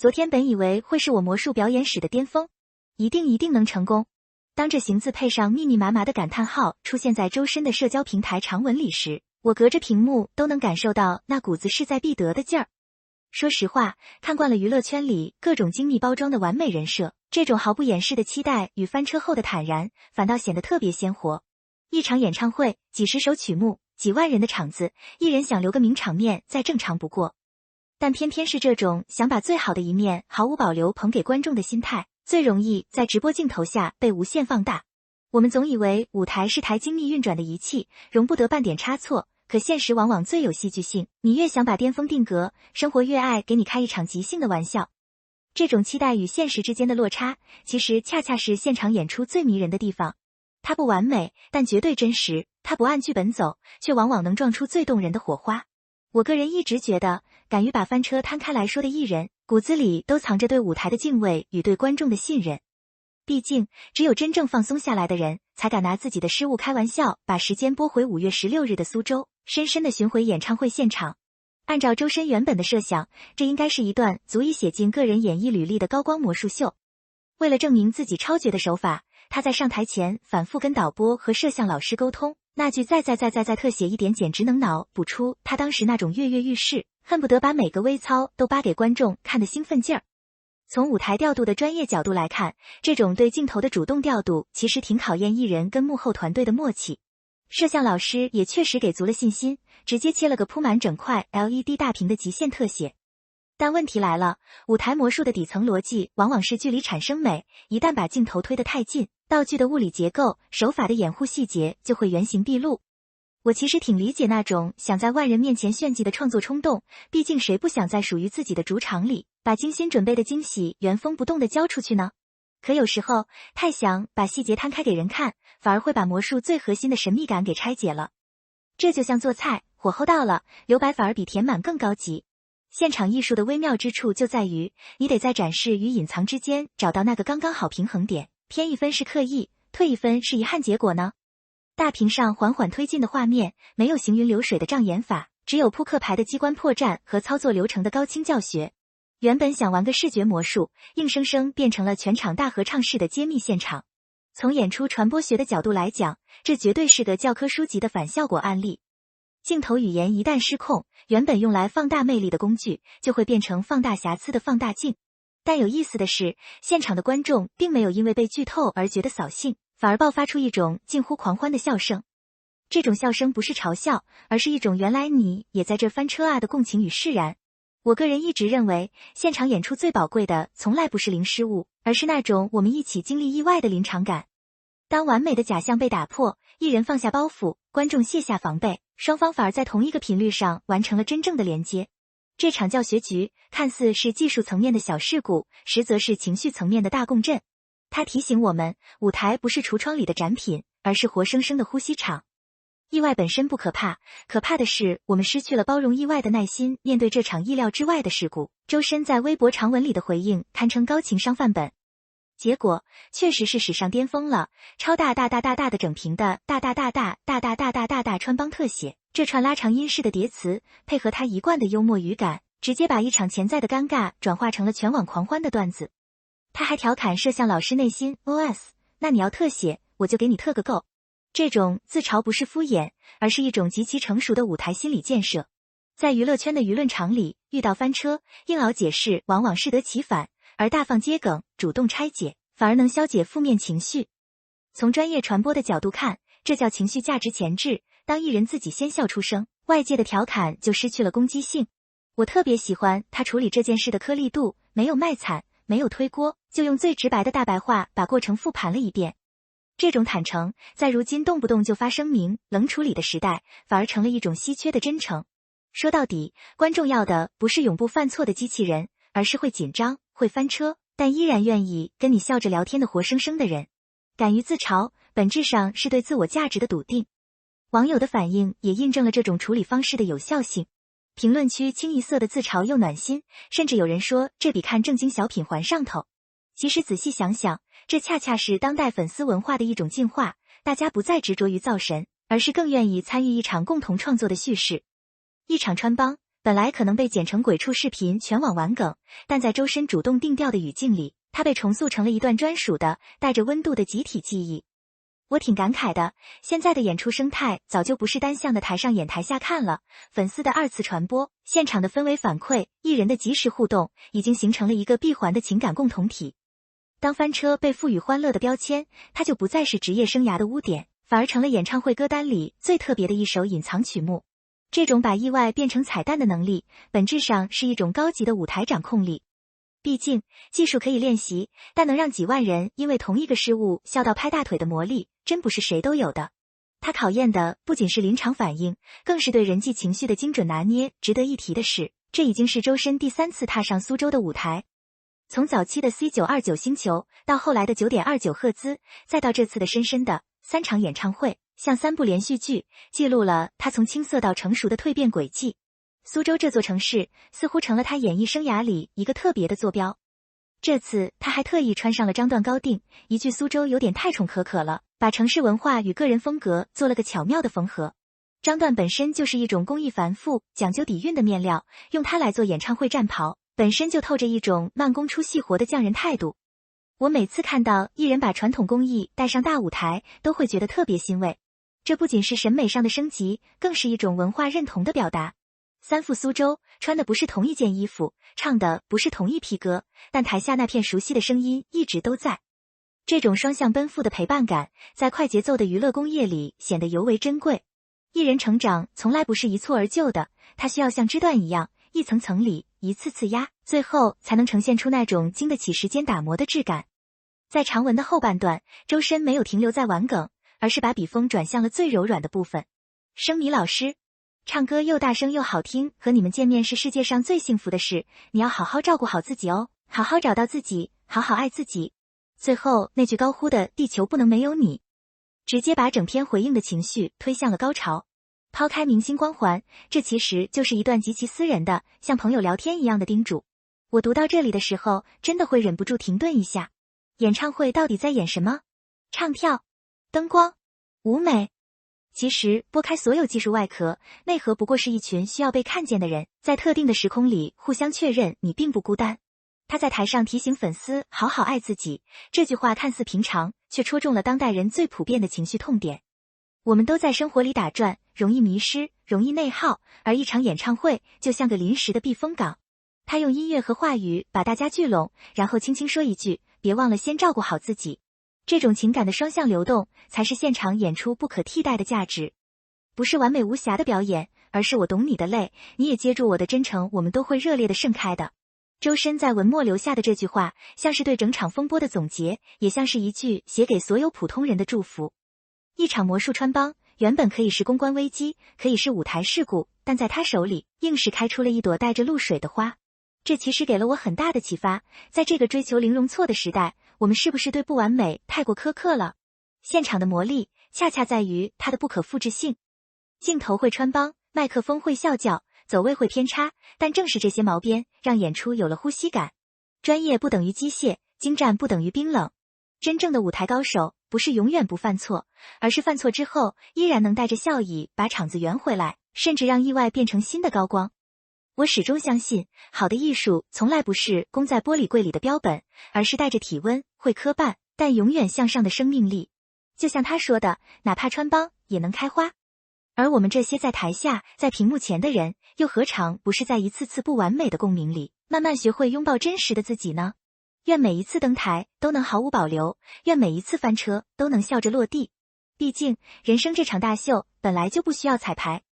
昨天本以为会是我魔术表演史的巅峰，一定能成功。当这行字配上密密麻麻的感叹号出现在周深的社交平台长文里时，我隔着屏幕都能感受到那股子势在必得的劲儿。说实话，看惯了娱乐圈里各种精密包装的完美人设，这种毫不掩饰的期待与翻车后的坦然，反倒显得特别鲜活。一场演唱会，几十首曲目，几万人的场子，艺人想留个名场面再正常不过。但偏偏是这种想把最好的一面毫无保留捧给观众的心态，最容易在直播镜头下被无限放大。我们总以为舞台是台精密运转的仪器，容不得半点差错，可现实往往最有戏剧性，你越想把巅峰定格，生活越爱给你开一场即兴的玩笑。这种期待与现实之间的落差，其实恰恰是现场演出最迷人的地方。它不完美，但绝对真实；它不按剧本走，却往往能撞出最动人的火花。我个人一直觉得，敢于把翻车摊开来说的艺人，骨子里都藏着对舞台的敬畏与对观众的信任。毕竟，只有真正放松下来的人，才敢拿自己的失误开玩笑，把时间拨回5月16日的苏州，深深地巡回演唱会现场。按照周深原本的设想，这应该是一段足以写进个人演艺履历的高光魔术秀。为了证明自己超绝的手法，他在上台前反复跟导播和摄像老师沟通，那句再特写一点简直能脑补出他当时那种跃跃欲试，恨不得把每个微操都扒给观众看的兴奋劲儿。从舞台调度的专业角度来看，这种对镜头的主动调度其实挺考验艺人跟幕后团队的默契。摄像老师也确实给足了信心，直接切了个铺满整块 LED 大屏的极限特写。但问题来了，舞台魔术的底层逻辑往往是距离产生美，一旦把镜头推得太近，道具的物理结构、手法的掩护细节就会原形毕露。我其实挺理解那种想在万人面前炫技的创作冲动，毕竟谁不想在属于自己的主场里，把精心准备的惊喜原封不动地交出去呢？可有时候，太想把细节摊开给人看，反而会把魔术最核心的神秘感给拆解了。这就像做菜，火候到了，留白反而比填满更高级。现场艺术的微妙之处就在于，你得在展示与隐藏之间找到那个刚刚好平衡点，偏一分是刻意，退一分是遗憾结果呢？大屏上缓缓推进的画面，没有行云流水的障眼法，只有扑克牌的机关破绽和操作流程的高清教学。原本想玩个视觉魔术，硬生生变成了全场大合唱式的揭秘现场。从演出传播学的角度来讲，这绝对是个教科书级的反效果案例。镜头语言一旦失控，原本用来放大魅力的工具，就会变成放大瑕疵的放大镜。但有意思的是，现场的观众并没有因为被剧透而觉得扫兴，反而爆发出一种近乎狂欢的笑声。这种笑声不是嘲笑，而是一种原来你也在这翻车啊的共情与释然。我个人一直认为，现场演出最宝贵的从来不是零失误，而是那种我们一起经历意外的临场感。当完美的假象被打破，艺人放下包袱，观众卸下防备，双方反而在同一个频率上完成了真正的连接。这场教学局看似是技术层面的小事故，实则是情绪层面的大共振。它提醒我们，舞台不是橱窗里的展品，而是活生生的呼吸场。意外本身不可怕，可怕的是我们失去了包容意外的耐心，面对这场意料之外的事故。周深在微博长文里的回应堪称高情商范本。结果确实是史上巅峰了，超大的整屏的大穿帮特写，这串拉长音式的叠词，配合他一贯的幽默语感，直接把一场潜在的尴尬转化成了全网狂欢的段子。他还调侃摄像老师内心 OS： 那你要特写，我就给你特个够。这种自嘲不是敷衍，而是一种极其成熟的舞台心理建设。在娱乐圈的舆论场里，遇到翻车，硬熬解释往往适得其反，而大放接梗，主动拆解，反而能消解负面情绪。从专业传播的角度看，这叫情绪价值前置。当艺人自己先笑出声，外界的调侃就失去了攻击性。我特别喜欢他处理这件事的颗粒度，没有卖惨，没有推锅，就用最直白的大白话把过程复盘了一遍。这种坦诚，在如今动不动就发声明、冷处理的时代，反而成了一种稀缺的真诚。说到底，观众要的不是永不犯错的机器人，而是会紧张、会翻车，但依然愿意跟你笑着聊天的活生生的人。敢于自嘲，本质上是对自我价值的笃定。网友的反应也印证了这种处理方式的有效性。评论区清一色的自嘲又暖心，甚至有人说这比看正经小品还上头。其实仔细想想，这恰恰是当代粉丝文化的一种进化，大家不再执着于造神，而是更愿意参与一场共同创作的叙事。一场穿帮，本来可能被剪成鬼畜视频全网玩梗，但在周深主动定调的语境里，它被重塑成了一段专属的、带着温度的集体记忆。我挺感慨的，现在的演出生态早就不是单向的台上演台下看了，粉丝的二次传播，现场的氛围反馈，艺人的及时互动，已经形成了一个闭环的情感共同体。当翻车被赋予欢乐的标签，它就不再是职业生涯的污点，反而成了演唱会歌单里最特别的一首隐藏曲目。这种把意外变成彩蛋的能力，本质上是一种高级的舞台掌控力。毕竟，技术可以练习，但能让几万人因为同一个失误笑到拍大腿的魔力，真不是谁都有的。它考验的不仅是临场反应，更是对人际情绪的精准拿捏。值得一提的是，这已经是周深第3次踏上苏州的舞台。从早期的 C929 星球，到后来的9.29赫兹，再到这次的深深的3场演唱会，像3部连续剧，记录了他从青涩到成熟的蜕变轨迹。苏州这座城市似乎成了他演艺生涯里一个特别的坐标。这次他还特意穿上了张段高定，一句苏州有点太宠可可了，把城市文化与个人风格做了个巧妙的缝合。张段本身就是一种工艺繁复、讲究底蕴的面料，用它来做演唱会战袍，本身就透着一种慢工出细活的匠人态度。我每次看到艺人把传统工艺带上大舞台，都会觉得特别欣慰。这不仅是审美上的升级，更是一种文化认同的表达。3副苏州穿的不是同一件衣服，唱的不是同一批歌，但台下那片熟悉的声音一直都在。这种双向奔赴的陪伴感，在快节奏的娱乐工业里显得尤为珍贵。艺人成长从来不是一蹴而就的，他需要像枝段一样，一层层理，一次次压，最后才能呈现出那种经得起时间打磨的质感。在长文的后半段，周深没有停留在玩梗，而是把笔锋转向了最柔软的部分。生米老师唱歌又大声又好听，和你们见面是世界上最幸福的事，你要好好照顾好自己哦，好好找到自己，好好爱自己。最后那句高呼的地球不能没有你，直接把整篇回应的情绪推向了高潮。抛开明星光环，这其实就是一段极其私人的，像朋友聊天一样的叮嘱。我读到这里的时候，真的会忍不住停顿一下。演唱会到底在演什么？唱跳、灯光、舞美？其实拨开所有技术外壳，内核不过是一群需要被看见的人，在特定的时空里互相确认你并不孤单。他在台上提醒粉丝好好爱自己，这句话看似平常，却戳中了当代人最普遍的情绪痛点。我们都在生活里打转，容易迷失，容易内耗，而一场演唱会就像个临时的避风港。他用音乐和话语把大家聚拢，然后轻轻说一句，别忘了先照顾好自己。这种情感的双向流动，才是现场演出不可替代的价值。不是完美无瑕的表演，而是我懂你的泪，你也接住我的真诚，我们都会热烈的盛开的。周深在文末留下的这句话，像是对整场风波的总结，也像是一句写给所有普通人的祝福。一场魔术穿帮，原本可以是公关危机，可以是舞台事故，但在他手里，硬是开出了一朵带着露水的花。这其实给了我很大的启发，在这个追求零容错的时代，我们是不是对不完美太过苛刻了？现场的魔力，恰恰在于它的不可复制性。镜头会穿帮，麦克风会笑叫，走位会偏差，但正是这些毛边，让演出有了呼吸感。专业不等于机械，精湛不等于冰冷。真正的舞台高手，不是永远不犯错，而是犯错之后，依然能带着笑意把场子圆回来，甚至让意外变成新的高光。我始终相信，好的艺术从来不是供在玻璃柜里的标本，而是带着体温，会磕绊，但永远向上的生命力。就像他说的，哪怕穿帮，也能开花。而我们这些在台下，在屏幕前的人，又何尝不是在一次次不完美的共鸣里，慢慢学会拥抱真实的自己呢？愿每一次登台都能毫无保留，愿每一次翻车都能笑着落地。毕竟，人生这场大秀，本来就不需要彩排。